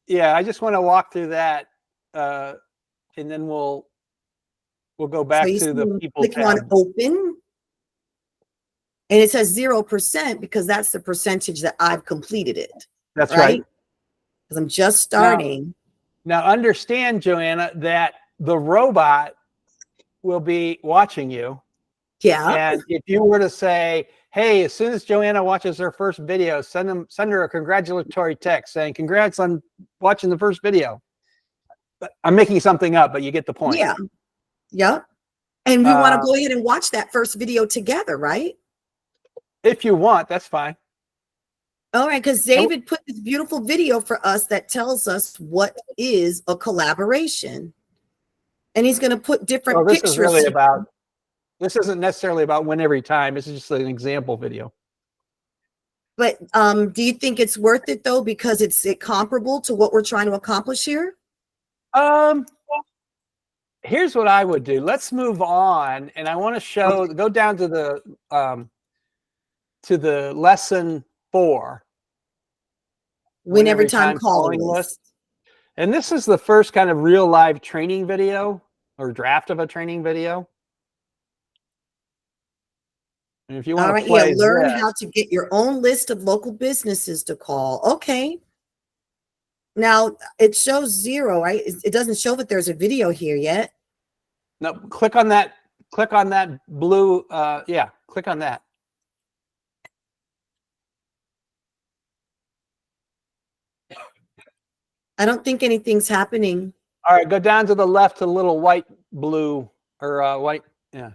Speaker 1: Yeah, I just want to walk through that, and then we'll go back to the people
Speaker 2: click
Speaker 1: tab.
Speaker 2: on open, and it says 0% because that's the percentage that I've completed it.
Speaker 1: That's right.
Speaker 2: Because I'm just starting.
Speaker 1: Now understand, Joanna, that the robot will be watching you.
Speaker 2: Yeah.
Speaker 1: And if you were to say, hey, as soon as Joanna watches her first video, send her a congratulatory text saying, congrats on watching the first video. I'm making something up, but you get the point.
Speaker 2: Yeah. Yep. And we want to go ahead and watch that first video together, right?
Speaker 1: If you want, that's fine.
Speaker 2: All right, because David put this beautiful video for us that tells us what is a collaboration. And he's going to put different pictures.
Speaker 1: This isn't necessarily about Win Every Time. This is just an example video.
Speaker 2: But do you think it's worth it though? Because it's comparable to what we're trying to accomplish here?
Speaker 1: Here's what I would do. Let's move on. And I want to go down to the lesson 4.
Speaker 2: Win Every Time calling list.
Speaker 1: And this is the first kind of real live training video or draft of a training video. And if you want to play
Speaker 2: learn how to get your own list of local businesses to call. Okay. Now it shows 0, right? It doesn't show that there's a video here yet.
Speaker 1: No, click on that blue. Click on that.
Speaker 2: I don't think anything's happening.
Speaker 1: All right, go down to the left to the little blue or white. Yeah.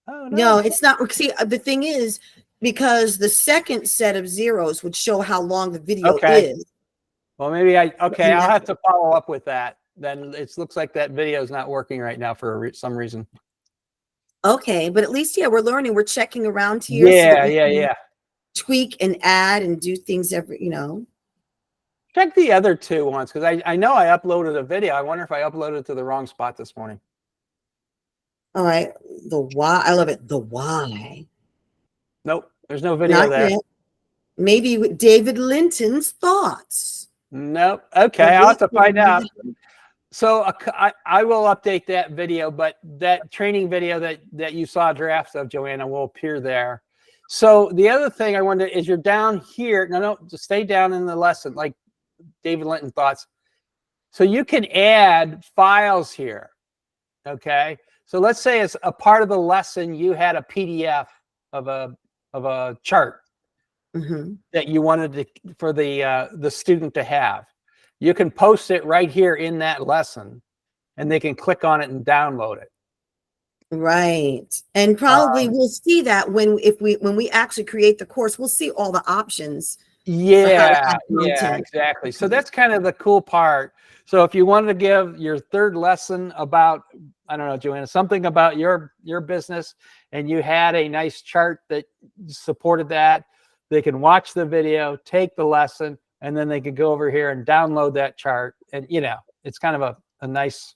Speaker 1: Oh,
Speaker 2: no, it's not. See, the thing is, because the second set of zeros would show how long the video is.
Speaker 1: Well, maybe I'll have to follow up with that. Then it looks like that video is not working right now for some reason.
Speaker 2: Okay, but at least, we're learning. We're checking around here.
Speaker 1: Yeah.
Speaker 2: Tweak and add and do things
Speaker 1: Check the other 2 ones, because I know I uploaded a video. I wonder if I uploaded it to the wrong spot this morning.
Speaker 2: All right. The why. I love it. The why.
Speaker 1: Nope. There's no video there.
Speaker 2: Yet. Maybe with David Linton's thoughts.
Speaker 1: Nope. Okay. I'll have to find out. So I will update that video, but that training video that you saw drafts of, Joanna, will appear there. So the other thing I wonder is you're down here. No, just stay down in the lesson, like David Linton thoughts. So you can add files here. Okay. So let's say as a part of the lesson, you had a PDF of a chart that you wanted to, for the student to have. You can post it right here in that lesson, and they can click on it and download it.
Speaker 2: Right. And probably we'll see that when we actually create the course, we'll see all the options.
Speaker 1: Yeah, exactly. So that's kind of the cool part. So if you wanted to give your third lesson about, I don't know, Joanna, something about your business, and you had a nice chart that supported that, they can watch the video, take the lesson, and then they could go over here and download that chart. And, you know, it's kind of a nice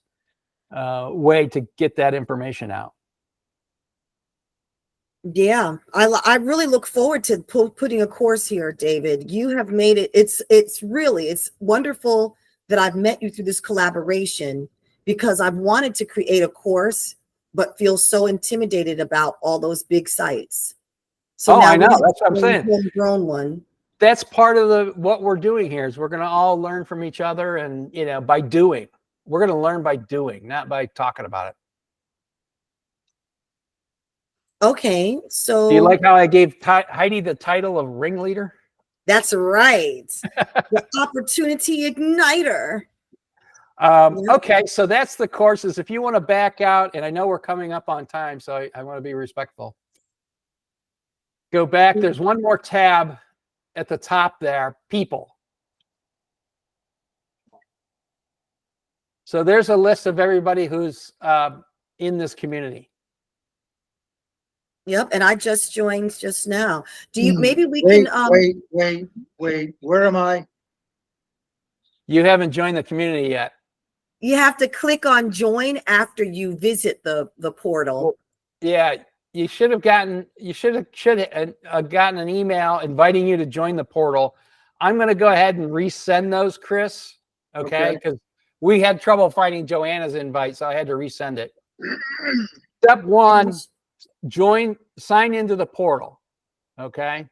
Speaker 1: way to get that information out.
Speaker 2: Yeah, I really look forward to putting a course here, David. You have made it. It's wonderful that I've met you through this collaboration, because I've wanted to create a course, but feel so intimidated about all those big sites. So now
Speaker 1: I know. That's what I'm saying.
Speaker 2: Homegrown one.
Speaker 1: That's part of what we're doing here, is we're going to all learn from each other, and, you know, by doing. We're going to learn by doing, not by talking about it.
Speaker 2: Okay, so
Speaker 1: do you like how I gave Heidi the title of ringleader?
Speaker 2: That's right. The opportunity igniter.
Speaker 1: Okay, so that's the courses. If you want to back out, and I know we're coming up on time, so I want to be respectful. Go back. There's one more tab at the top there, people. So there's a list of everybody who's in this community.
Speaker 2: Yep, and I just joined just now. Do you maybe we
Speaker 3: wait,
Speaker 2: can
Speaker 3: wait, where am I?
Speaker 1: You haven't joined the community yet.
Speaker 2: You have to click on join after you visit the portal.
Speaker 1: Well, yeah, you should have gotten gotten an email inviting you to join the portal. I'm going to go ahead and resend those, Chris. Okay, because we had trouble finding Joanna's invite, so I had to resend it. Step one. Sign into the portal. Okay.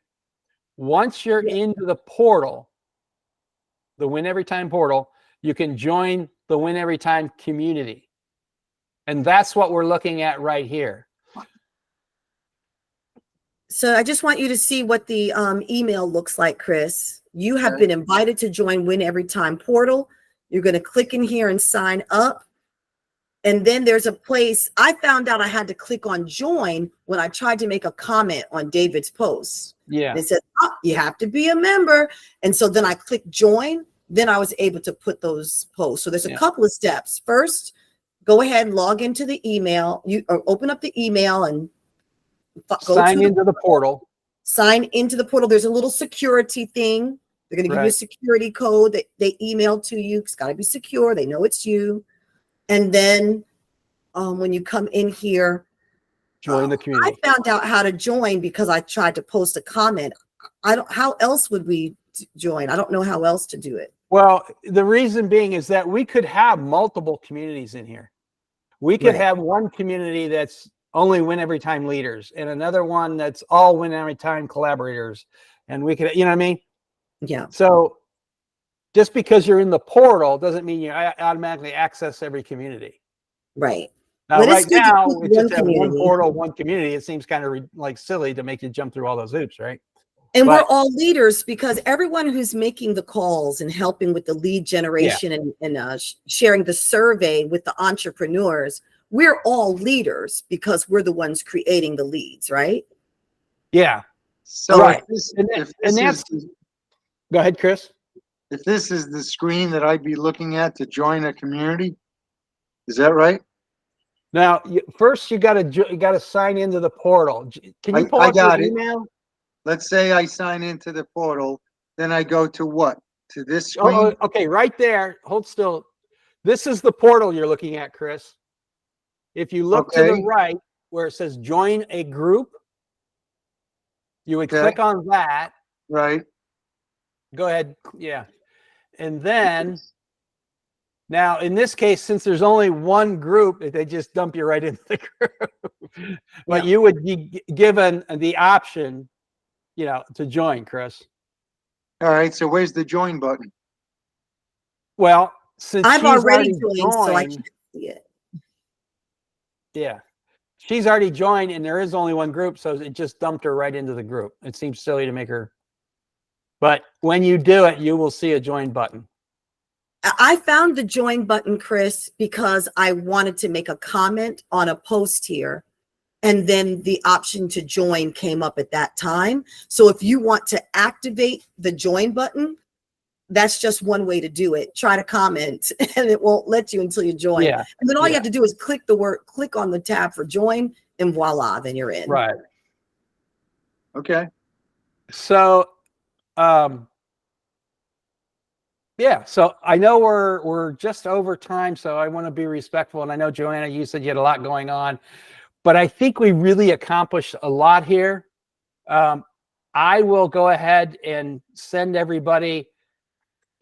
Speaker 1: Once you're into the portal, the WinEveryTime portal, you can join the WinEveryTime community. And that's what we're looking at right here.
Speaker 2: So I just want you to see what the email looks like, Chris. You have been invited to join WinEveryTime portal. You're going to click in here and sign up. And then there's a place, I found out I had to click on join when I tried to make a comment on David's post.
Speaker 1: Yeah.
Speaker 2: And it said, oh, you have to be a member. And so then I clicked join. Then I was able to put those posts. So there's a couple of steps. First, go ahead and log into the email. You open up the email and
Speaker 1: sign into the portal.
Speaker 2: Sign into the portal. There's a little security thing. They're going to give you a security code that they email to you. It's got to be secure. They know it's you. And then when you come in here,
Speaker 1: join the community.
Speaker 2: I found out how to join because I tried to post a comment. How else would we join? I don't know how else to do it.
Speaker 1: Well, the reason being is that we could have multiple communities in here. We could have one community that's only WinEveryTime leaders, and another one that's all WinEveryTime collaborators. And we could, you know what I mean?
Speaker 2: Yeah.
Speaker 1: So just because you're in the portal doesn't mean you automatically access every community.
Speaker 2: Right.
Speaker 1: Now, right now, it's just one portal, one community. It seems kind of like silly to make you jump through all those hoops, right?
Speaker 2: And we're all leaders because everyone who's making the calls and helping with the lead generation and sharing the survey with the entrepreneurs, we're all leaders because we're the ones creating the leads, right?
Speaker 1: Yeah.
Speaker 3: So
Speaker 1: go ahead, Chris.
Speaker 3: If this is the screen that I'd be looking at to join a community, is that right?
Speaker 1: Now, first you got to sign into the portal. Can you pull up your email?
Speaker 3: Let's say I sign into the portal, then I go to what? To this screen?
Speaker 1: Oh, okay, right there. Hold still. This is the portal you're looking at, Chris. If you look to the right where it says join a group, you would click on that.
Speaker 3: Right.
Speaker 1: Go ahead. Yeah. And then now in this case, since there's only one group, they just dump you right into the group. But you would be given the option, to join, Chris.
Speaker 3: All right. So where's the join button?
Speaker 1: Well, since
Speaker 2: I've already joined, so I can't see it.
Speaker 1: Yeah. She's already joined and there is only one group, so it just dumped her right into the group. It seems silly to make her, but when you do it, you will see a join button.
Speaker 2: I found the join button, Chris, because I wanted to make a comment on a post here. And then the option to join came up at that time. So if you want to activate the join button, that's just one way to do it. Try to comment and it won't let you until you join.
Speaker 1: Yeah.
Speaker 2: And then all you
Speaker 1: Yeah.
Speaker 2: have to do is click on the tab for join, and voila, then you're in.
Speaker 1: Right.
Speaker 3: Okay.
Speaker 1: So, yeah, so I know we're just over time, so I want to be respectful. And I know, Joanna, you said you had a lot going on, but I think we really accomplished a lot here. I will go ahead and send everybody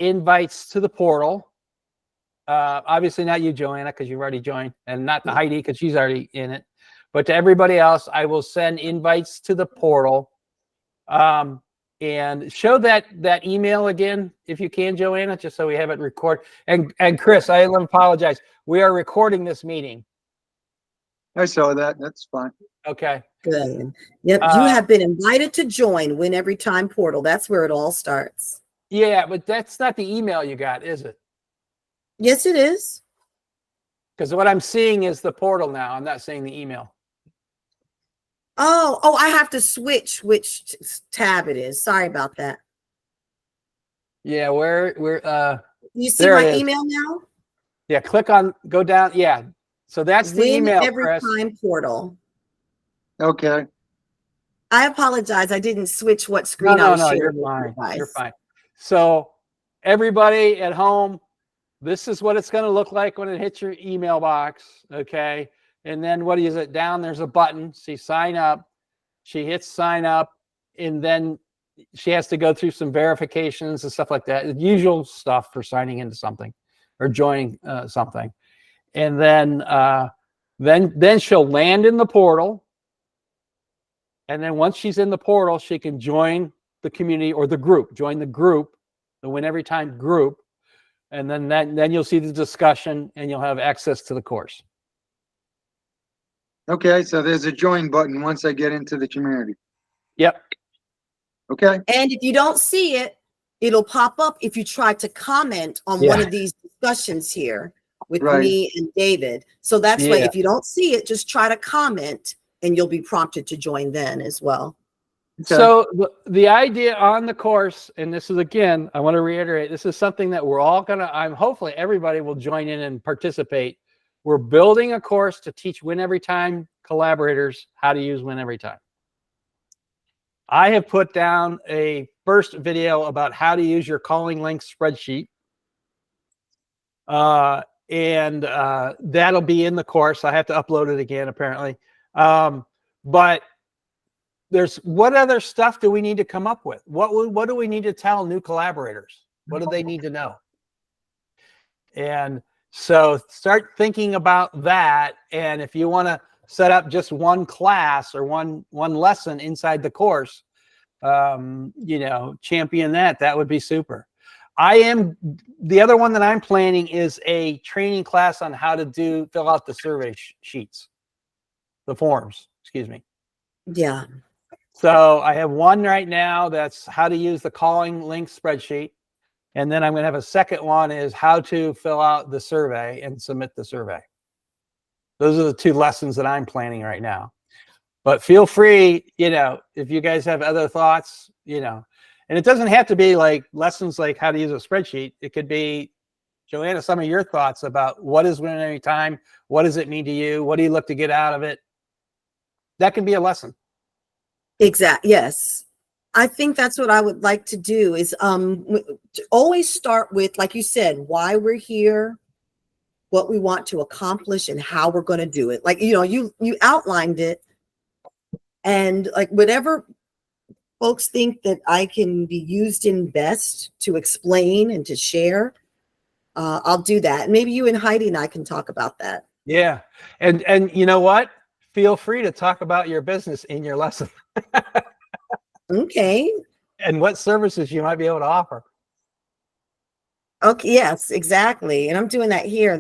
Speaker 1: invites to the portal. Obviously not you, Joanna, because you've already joined, and not to Heidi, because she's already in it. But to everybody else, I will send invites to the portal. And show that email again, if you can, Joanna, just so we have it record. And Chris, I apologize. We are recording this meeting.
Speaker 3: I saw that. That's fine.
Speaker 1: Okay.
Speaker 2: Good. Yep. You have been invited to join WinEveryTime portal. That's where it all starts.
Speaker 1: Yeah, but that's not the email you got, is it?
Speaker 2: Yes, it is.
Speaker 1: Because what I'm seeing is the portal now. I'm not seeing the email.
Speaker 2: Oh, I have to switch which tab it is. Sorry about that.
Speaker 1: Yeah, where
Speaker 2: You see
Speaker 1: there
Speaker 2: my
Speaker 1: it is.
Speaker 2: email now?
Speaker 1: Yeah, go down. Yeah. So that's the email, Chris.
Speaker 2: WinEveryTime portal.
Speaker 3: Okay.
Speaker 2: I apologize. I didn't switch what screen I was sharing.
Speaker 1: You're
Speaker 2: with
Speaker 1: fine.
Speaker 2: you guys.
Speaker 1: You're fine. So everybody at home, this is what it's going to look like when it hits your email box. Okay. And then what is it? Down there's a button. See, sign up. She hits sign up, and then she has to go through some verifications and stuff like that. The usual stuff for signing into something or joining something. And then she'll land in the portal. And then once she's in the portal, she can join the community or the group. Join the group, the WinEveryTime group. And then you'll see the discussion and you'll have access to the course.
Speaker 3: Okay. So there's a join button once I get into the community.
Speaker 1: Yep.
Speaker 3: Okay.
Speaker 2: And if you don't see it, it'll pop up if you try to comment on one of these discussions here with me and David. So that's why if you don't see it, just try to comment and you'll be prompted to join then as well.
Speaker 3: Okay.
Speaker 1: So the idea on the course, and this is, again, I want to reiterate, this is something that we're all going to, hopefully everybody will join in and participate. We're building a course to teach WinEveryTime collaborators how to use WinEveryTime. I have put down a first video about how to use your calling link spreadsheet. And that'll be in the course. I have to upload it again, apparently. But there's, what other stuff do we need to come up with? What do we need to tell new collaborators? What do they need to know? And so start thinking about that. And if you want to set up just one class or one lesson inside the course, champion that would be super. The other one that I'm planning is a training class on how to fill out the survey sheets, the forms, excuse me.
Speaker 2: Yeah.
Speaker 1: So I have one right now that's how to use the calling link spreadsheet. And then I'm going to have a second one is how to fill out the survey and submit the survey. Those are the two lessons that I'm planning right now. But feel free, if you guys have other thoughts, and it doesn't have to be like lessons like how to use a spreadsheet. It could be, Joanna, some of your thoughts about what is WinEveryTime? What does it mean to you? What do you look to get out of it? That can be a lesson.
Speaker 2: Exactly. Yes. I think that's what I would like to do is always start with, like you said, why we're here, what we want to accomplish, and how we're going to do it. Like, you outlined it, and like whatever folks think that I can be used in best to explain and to share, I'll do that. And maybe you and Heidi and I can talk about that.
Speaker 1: Yeah. And you know what? Feel free to talk about your business in your lesson.
Speaker 2: Okay.
Speaker 1: And what services you might be able to offer.
Speaker 2: Okay, yes, exactly. And I'm doing that here.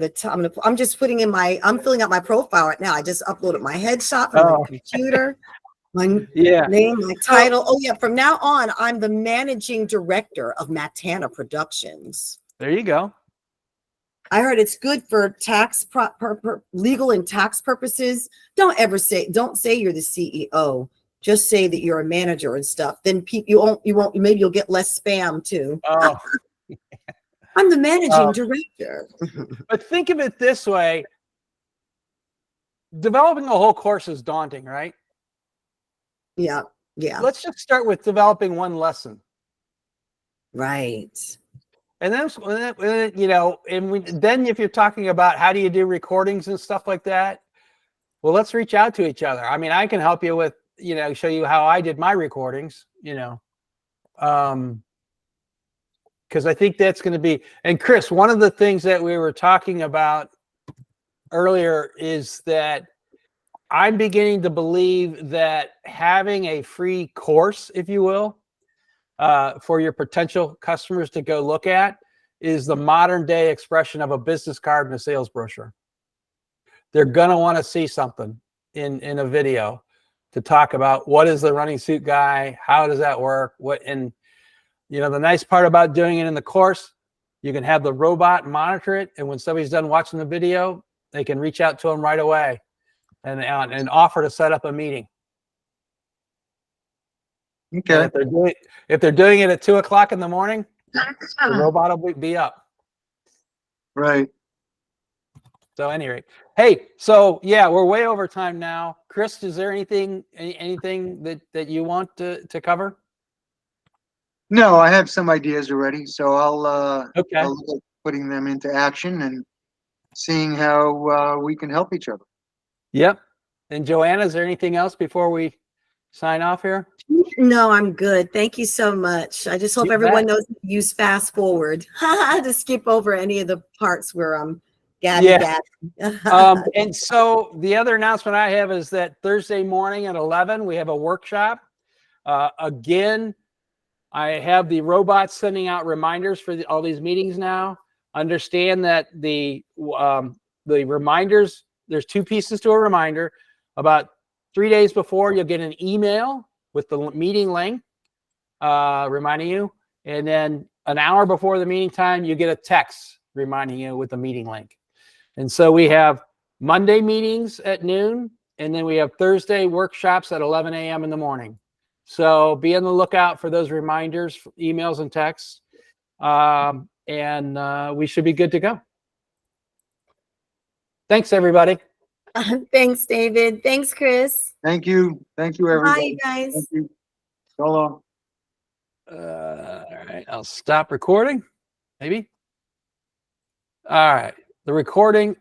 Speaker 2: I'm just putting in I'm filling out my profile right now. I just uploaded my headshot from the computer, my
Speaker 1: Yeah.
Speaker 2: name, my title. Oh yeah, from now on, I'm the managing director of Matana Productions.
Speaker 1: There you go.
Speaker 2: I heard it's good for tax legal and tax purposes. Don't say you're the CEO. Just say that you're a manager and stuff. Then maybe you'll get less spam too.
Speaker 1: Oh.
Speaker 2: I'm the managing director.
Speaker 1: But think of it this way. Developing a whole course is daunting, right?
Speaker 2: Yeah. Yeah.
Speaker 1: Let's just start with developing one lesson.
Speaker 2: Right.
Speaker 1: And then, you know, then if you're talking about how do you do recordings and stuff like that, well, let's reach out to each other. I mean, I can help you with, you know, show you how I did my recordings, you know, because I think that's going to be, and Chris, one of the things that we were talking about earlier is that I'm beginning to believe that having a free course, if you will, for your potential customers to go look at is the modern day expression of a business card and a sales brochure. They're going to want to see something in a video to talk about what is the running suit guy, how does that work, and you know, the nice part about doing it in the course, you can have the robot monitor it, and when somebody's done watching the video, they can reach out to them right away and offer to set up a meeting.
Speaker 3: Okay.
Speaker 1: And if they're doing it at 2 o'clock in the morning, the robot will be up.
Speaker 3: Right.
Speaker 1: So anyway, hey, so yeah, we're way over time now. Chris, is there anything that you want to cover?
Speaker 3: No, I have some ideas already, so I'll look at putting them into action and seeing how we can help each other.
Speaker 1: Yep. And Joanna, is there anything else before we sign off here?
Speaker 2: No, I'm good. Thank you so much. I just hope everyone knows to use fast forward to skip over any of the parts where I'm gadding.
Speaker 1: And so the other announcement I have is that Thursday morning at 11, we have a workshop. Again, I have the robots sending out reminders for all these meetings now. Understand that the reminders, there's 2 pieces to a reminder. About 3 days before, you'll get an email with the meeting link reminding you. And then an hour before the meeting time, you get a text reminding you with the meeting link. And so we have Monday meetings at noon, and then we have Thursday workshops at 11 a.m. in the morning. So be on the lookout for those reminders, emails and texts, and we should be good to go. Thanks, everybody.
Speaker 2: Thanks, David. Thanks, Chris.
Speaker 3: Thank you. Thank you, everybody.
Speaker 2: Bye, guys.
Speaker 3: Thank you. So long.
Speaker 1: All right, I'll stop recording, maybe. All right, the recording